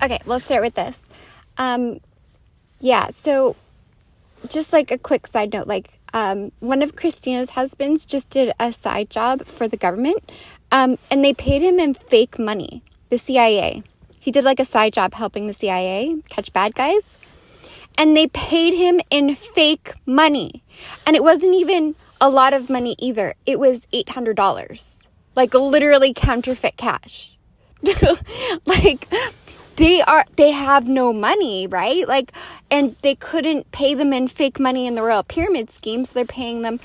Okay, let's start with this. Yeah, so just like a quick side note, like one of Christina's husbands just did a side job for the government, and they paid him in fake money, the CIA. He did like a side job helping the CIA catch bad guys, and they paid him in fake money. And it wasn't even a lot of money either. It was $800, like literally counterfeit cash. Like they have no money, right? Like, and they couldn't pay them in fake money in the Royal Pyramid Scheme, so they're paying them.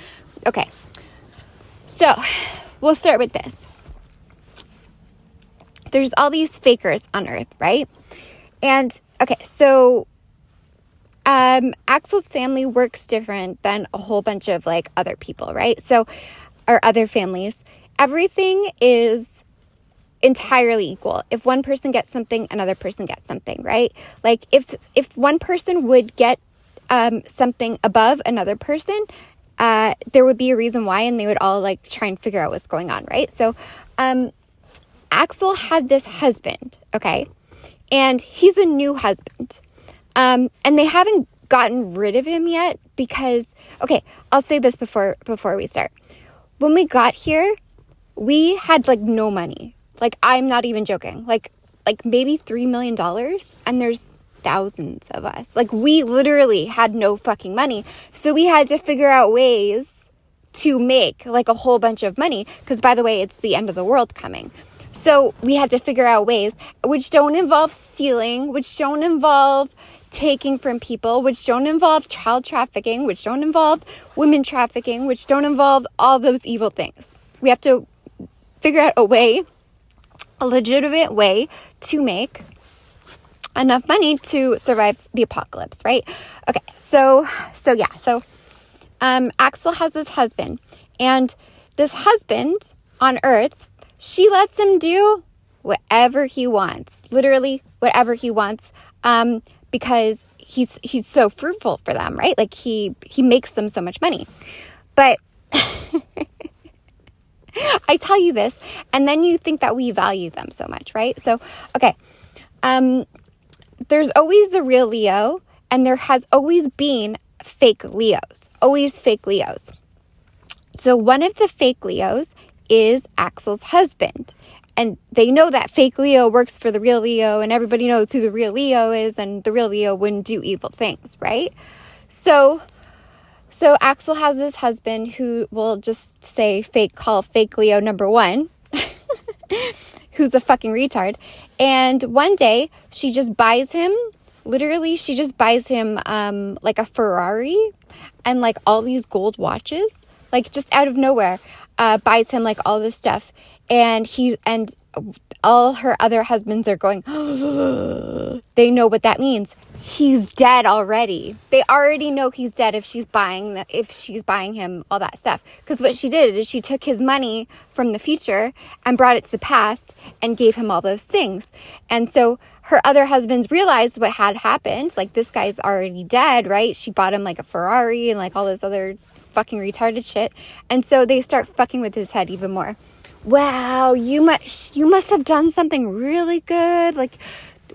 Okay, so we'll start with this. There's all these fakers on Earth, right? And okay, so Axel's family works different than a whole bunch of like other people, right? So, or other families. Everything is entirely equal. If one person gets something, another person gets something, right? Like if one person would get something above another person, there would be a reason why, and they would all like try and figure out what's going on, right? So Axel had this husband, okay? And he's a new husband. And they haven't gotten rid of him yet because, okay, I'll say this before we start. When we got here, we had like no money. Like, I'm not even joking. Like maybe $3 million, and there's thousands of us. Like, we literally had no fucking money. So we had to figure out ways to make like a whole bunch of money. Because, by the way, it's the end of the world coming. So we had to figure out ways which don't involve stealing, which don't involve taking from people, which don't involve child trafficking, which don't involve women trafficking, which don't involve all those evil things. We have to figure out a legitimate way to make enough money to survive the apocalypse, right? Okay, so Axel has this husband, and this husband on Earth, she lets him do whatever he wants, literally whatever he wants, because he's so fruitful for them, right? Like he makes them so much money. But I tell you this, and then you think that we value them so much, right? So, okay. There's always the real Leo, and there has always been fake Leos. Always fake Leos. So one of the fake Leos is Axel's husband. And they know that fake Leo works for the real Leo, and everybody knows who the real Leo is, and the real Leo wouldn't do evil things, right? So Axel has this husband who will just say call fake Leo number one, who's a fucking retard. And one day she just buys him, like a Ferrari and like all these gold watches, like just out of nowhere, buys him like all this stuff. And all her other husbands are going, they know what that means. He's dead already. They already know he's dead if she's buying him all that stuff. Because what she did is she took his money from the future and brought it to the past and gave him all those things. And so her other husbands realized what had happened. Like, this guy's already dead, right? She bought him like a Ferrari and like all this other fucking retarded shit. And so they start fucking with his head even more. Wow, you must have done something really good. Like,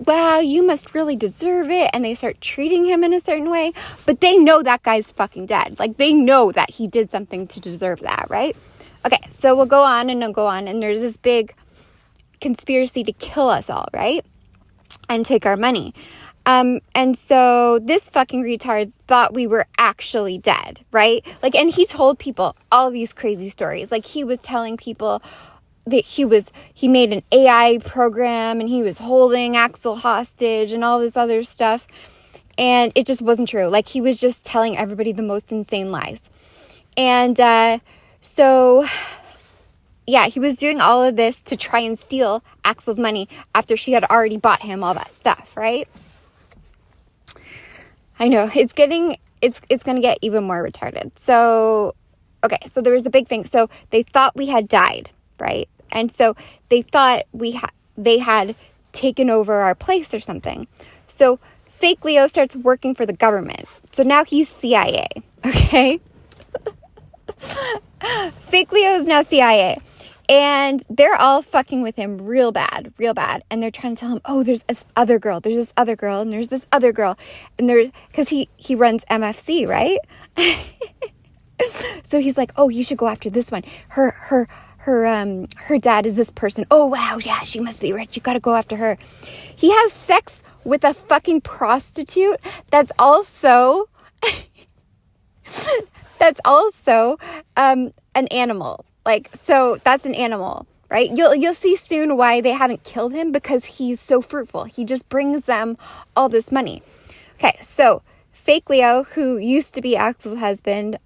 wow, you must really deserve it. And they start treating him in a certain way. But they know that guy's fucking dead. Like, they know that he did something to deserve that, right? Okay, so we'll go on. And there's this big conspiracy to kill us all, right? And take our money. And so this fucking retard thought we were actually dead, right? Like, and he told people all these crazy stories. Like, he was telling people that he made an AI program and he was holding Axel hostage and all this other stuff. And it just wasn't true. Like, he was just telling everybody the most insane lies. And, so yeah, he was doing all of this to try and steal Axel's money after she had already bought him all that stuff, right? I know, it's going to get even more retarded. So, okay, so there was a big thing. So they thought we had died, right? And so they thought they had taken over our place or something. So fake Leo starts working for the government. So now he's CIA, okay? Fake Leo is now CIA. And they're all fucking with him real bad. And they're trying to tell him, oh, there's this other girl, and there's this other girl. And because he runs MFC, right? So he's like, oh, you should go after this one. Her dad is this person. Oh, wow, yeah, she must be rich. You gotta go after her. He has sex with a fucking prostitute that's also an animal. Like, so that's an animal, right? You'll see soon why they haven't killed him, because he's so fruitful. He just brings them all this money. Okay, so fake Leo, who used to be Axel's husband,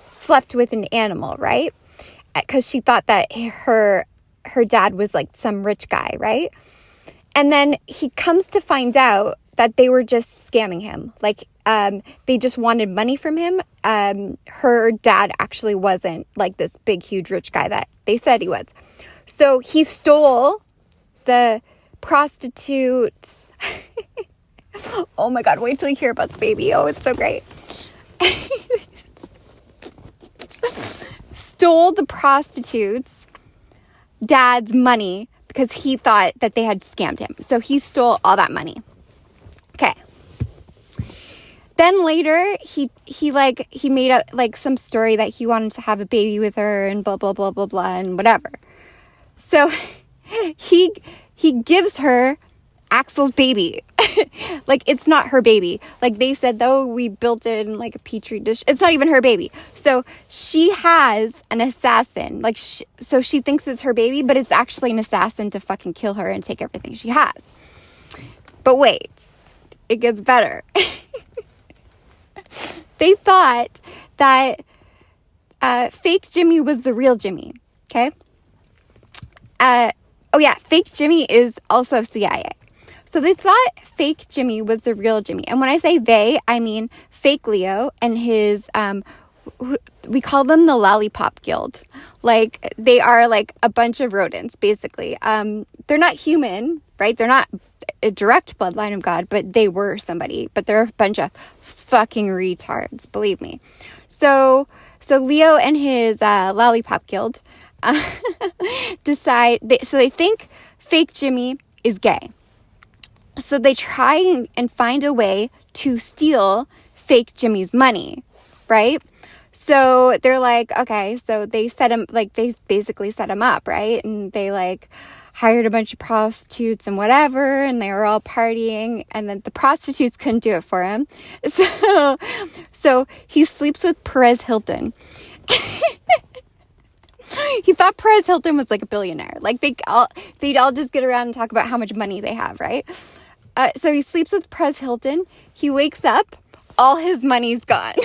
slept with an animal, right? Because she thought that her dad was like some rich guy, right? And then he comes to find out that they were just scamming him. Like, they just wanted money from him. Her dad actually wasn't like this big, huge, rich guy that they said he was. So he stole the prostitutes. Oh my God, wait till you hear about the baby. Oh, it's so great. Stole the prostitutes' dad's money because he thought that they had scammed him. So he stole all that money. Okay. Then later, he made up like some story that he wanted to have a baby with her and blah, blah, blah, blah, blah, and whatever. So he gives her Axel's baby. Like, it's not her baby. Like, they said, though, we built it in like a petri dish. It's not even her baby. So she has an assassin. Like, so she thinks it's her baby, but it's actually an assassin to fucking kill her and take everything she has. But wait, it gets better. They thought that fake Jimmy was the real Jimmy. Okay. Oh yeah, fake Jimmy is also CIA. So they thought fake Jimmy was the real Jimmy. And when I say they, I mean fake Leo and his, we call them the Lollipop Guild. Like, they are like a bunch of rodents, basically. They're not human, right? They're not a direct bloodline of God, but they were somebody. But they're a bunch of fucking retards, believe me. So Leo and his Lollipop Guild they think fake Jimmy is gay. So they try and find a way to steal fake Jimmy's money, right? So they're like, okay, so they basically set him up, right? And they like hired a bunch of prostitutes and whatever, and they were all partying, and then the prostitutes couldn't do it for him. So he sleeps with Perez Hilton. He thought Perez Hilton was like a billionaire. Like, they'd all just get around and talk about how much money they have, right? So he sleeps with Perez Hilton. He wakes up, all his money's gone.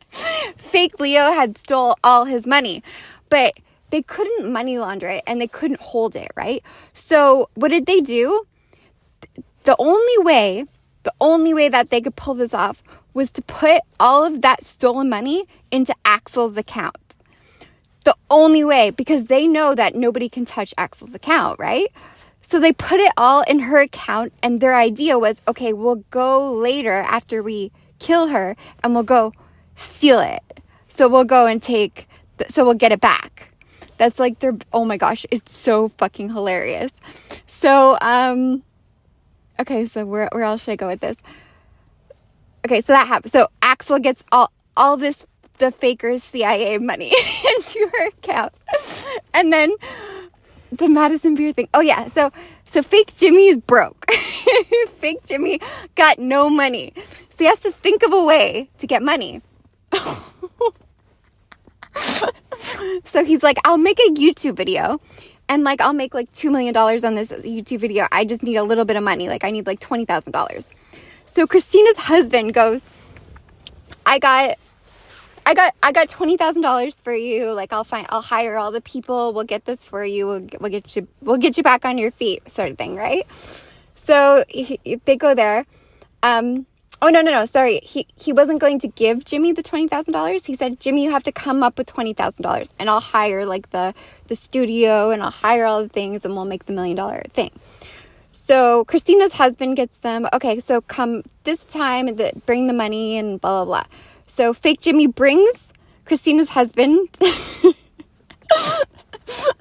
Fake Leo had stole all his money, but they couldn't money launder it and they couldn't hold it, right? So what did they do? The only way that they could pull this off was to put all of that stolen money into Axel's account. The only way, because they know that nobody can touch Axel's account, right? So they put it all in her account, and their idea was, okay, we'll go later after we kill her, and we'll go steal it. So we'll go and so we'll get it back. That's like oh my gosh, it's so fucking hilarious. So, okay, so where else should I go with this? Okay, so that happens. So Axel gets all this, the faker's CIA money into her account. And then the Madison Beer thing. Oh yeah, so fake Jimmy is broke. Fake Jimmy got no money. So he has to think of a way to get money. So he's like, I'll make a YouTube video and like I'll make like $2 million on this YouTube video. I just need a little bit of money. Like, I need like $20,000. So Christina's husband goes, I got $20,000 for you. Like, I'll hire all the people. We'll get this for you. We'll get you back on your feet, sort of thing, right? So they go there. Oh, no. Sorry. He wasn't going to give Jimmy the $20,000. He said, Jimmy, you have to come up with $20,000 and I'll hire like the studio and I'll hire all the things and we'll make the $1 million thing. So Christina's husband gets them. Okay, so come this time and bring the money and blah, blah, blah. So fake Jimmy brings Christina's husband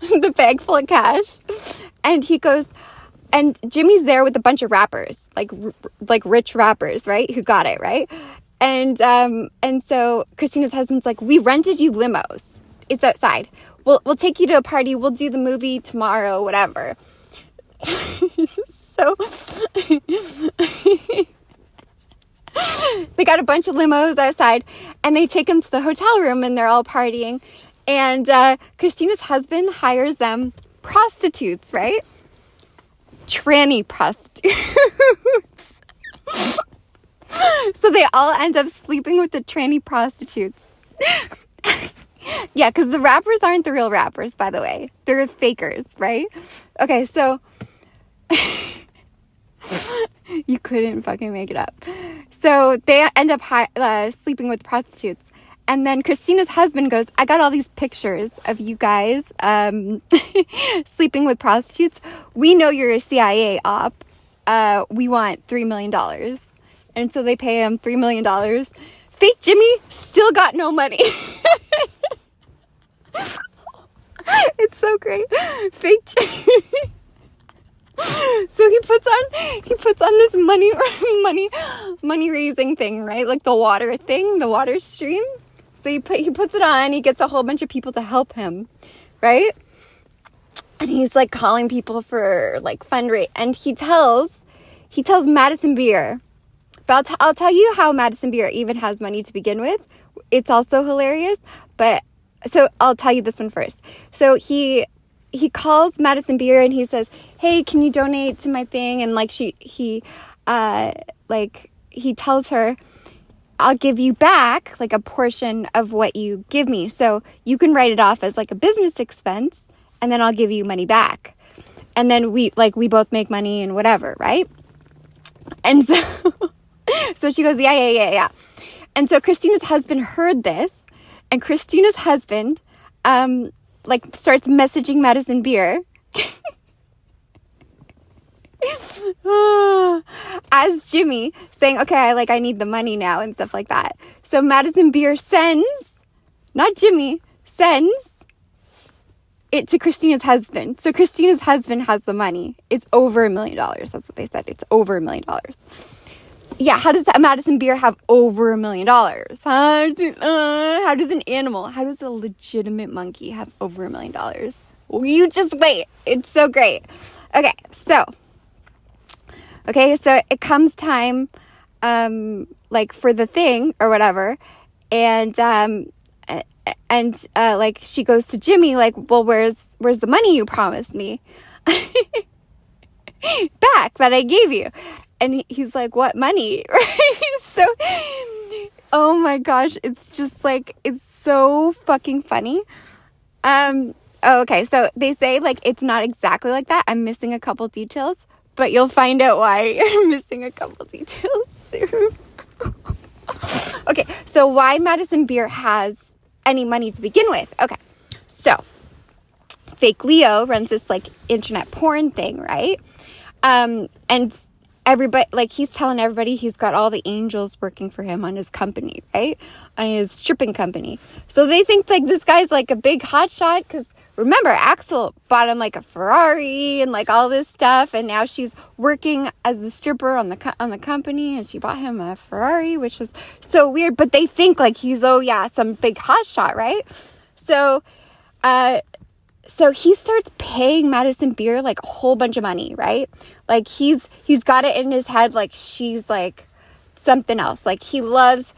the bag full of cash. And he goes, and Jimmy's there with a bunch of rappers, like rich rappers, right? Who got it, right? And so Christina's husband's like, we rented you limos. It's outside. We'll take you to a party. We'll do the movie tomorrow, whatever. So they got a bunch of limos outside, and they take them to the hotel room, and they're all partying. And Christina's husband hires them prostitutes, right? Tranny prostitutes. So they all end up sleeping with the tranny prostitutes. Yeah, because the rappers aren't the real rappers, by the way. They're fakers, right? Okay, so you couldn't fucking make it up. So they end up sleeping with prostitutes. And then Christina's husband goes, I got all these pictures of you guys sleeping with prostitutes. We know you're a CIA op. We want $3 million. And so they pay him $3 million. Fake Jimmy still got no money. It's so great. Fake Jimmy. So he puts on this money raising thing, right? Like the water thing, the water stream. So he puts it on. He gets a whole bunch of people to help him, right? And he's like calling people for like fundraise. And he tells Madison Beer. But I'll tell you how Madison Beer even has money to begin with. It's also hilarious. But so I'll tell you this one first. So he calls Madison Beer and he says, hey, can you donate to my thing? And like he tells her, I'll give you back like a portion of what you give me. So you can write it off as like a business expense, and then I'll give you money back. And then we both make money and whatever, right? And so she goes, yeah. And so Christina's husband heard this, and Christina's husband starts messaging Madison Beer as Jimmy, saying, okay, I need the money now and stuff like that. So Madison Beer sends, not Jimmy, sends it to Christina's husband. So Christina's husband has the money. It's over $1 million. That's what they said. It's over $1 million. Yeah, how does Madison Beer have over $1 million? How does an animal, how does a legitimate monkey have over $1 million? Well, you just wait. It's so great. Okay, so it comes time, for the thing or whatever, and she goes to Jimmy, like, well, where's the money you promised me back that I gave you? And he's like, what money? Right? So, oh my gosh, it's just like, it's so fucking funny. Okay, so they say, like, it's not exactly like that. I'm missing a couple details, but you'll find out why I'm missing a couple details soon. Okay, so why Madison Beer has any money to begin with. Okay, so Fake Leo runs this, like, internet porn thing, right? And everybody, like, he's telling everybody he's got all the angels working for him on his company, right? On his stripping company. So they think, like, this guy's, like, a big hotshot, because remember, Axel bought him, like, a Ferrari and, like, all this stuff, and now she's working as a stripper on the company, and she bought him a Ferrari, which is so weird, but they think, like, he's, some big hotshot, right? So he starts paying Madison Beer, like, a whole bunch of money, right? Like, he's got it in his head, like, she's, like, something else. Like, he loves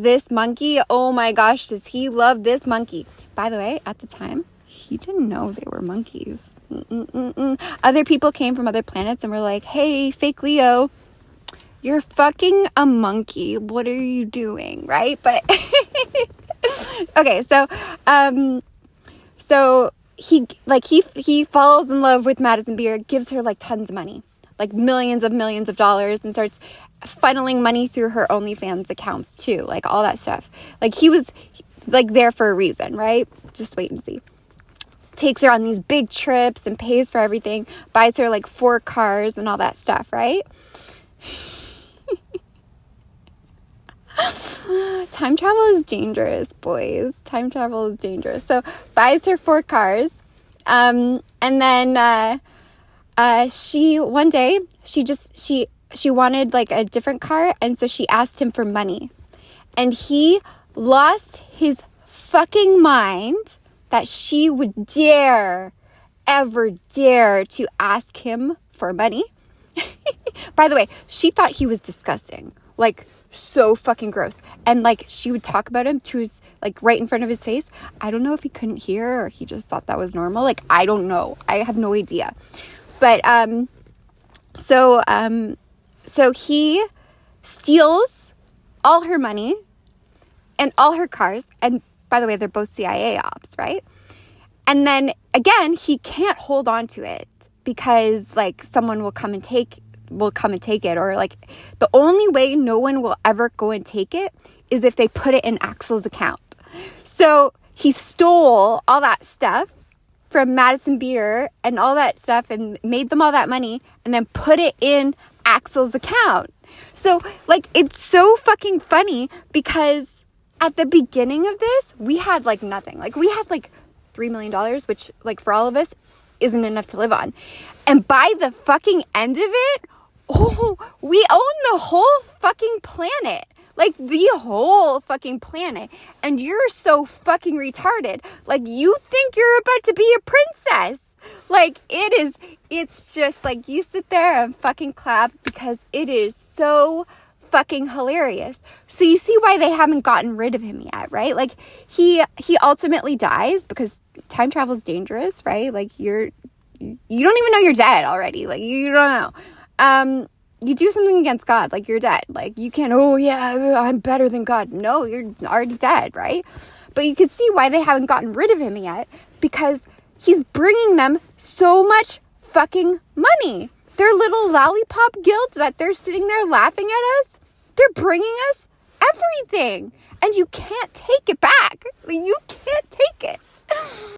this monkey. Oh my gosh, does he love this monkey? By the way, at the time, he didn't know they were monkeys. Other people came from other planets and were like, hey, Fake Leo, you're fucking a monkey. What are you doing? Right? But, okay, so he falls in love with Madison Beer, gives her, like, tons of money, like millions of dollars, and starts funneling money through her OnlyFans accounts too, like all that stuff. Like, he was, like, there for a reason, right? Just wait and see. Takes her on these big trips and pays for everything, buys her, like, 4 cars and all that stuff, right? Time travel is dangerous, boys. Time travel is dangerous. So buys her 4 cars. And then she one day she wanted like a different car, and so she asked him for money. And he lost his fucking mind that she would ever dare to ask him for money. By the way, she thought he was disgusting. Like, so fucking gross. And like, she would talk about him to his, like, right in front of his face. I don't know if he couldn't hear or he just thought that was normal. Like, I don't know. I have no idea. But so he steals all her money and all her cars. And by the way, they're both CIA ops, right? And then again, he can't hold on to it because like someone will come and take it, or like the only way no one will ever go and take it is if they put it in Axel's account. So he stole all that stuff from Madison Beer and all that stuff and made them all that money and then put it in Axel's account. So like, it's so fucking funny because at the beginning of this, we had like nothing. Like we had like $3 million, which like for all of us isn't enough to live on. And by the fucking end of it, we own the whole fucking planet. Like the whole fucking planet. And you're so fucking retarded. Like you think you're about to be a princess. Like it's just like you sit there and fucking clap because it is so fucking hilarious. So you see why they haven't gotten rid of him yet, right? Like he ultimately dies because time travel is dangerous, right? Like you don't even know you're dead already. Like you don't know. You do something against God, like you're dead. Like you can't, oh yeah, I'm better than God. No, you're already dead, right? But you can see why they haven't gotten rid of him yet, because he's bringing them so much fucking money. Their little lollipop guild that they're sitting there laughing at us, they're bringing us everything. And you can't take it back. Like, you can't take it.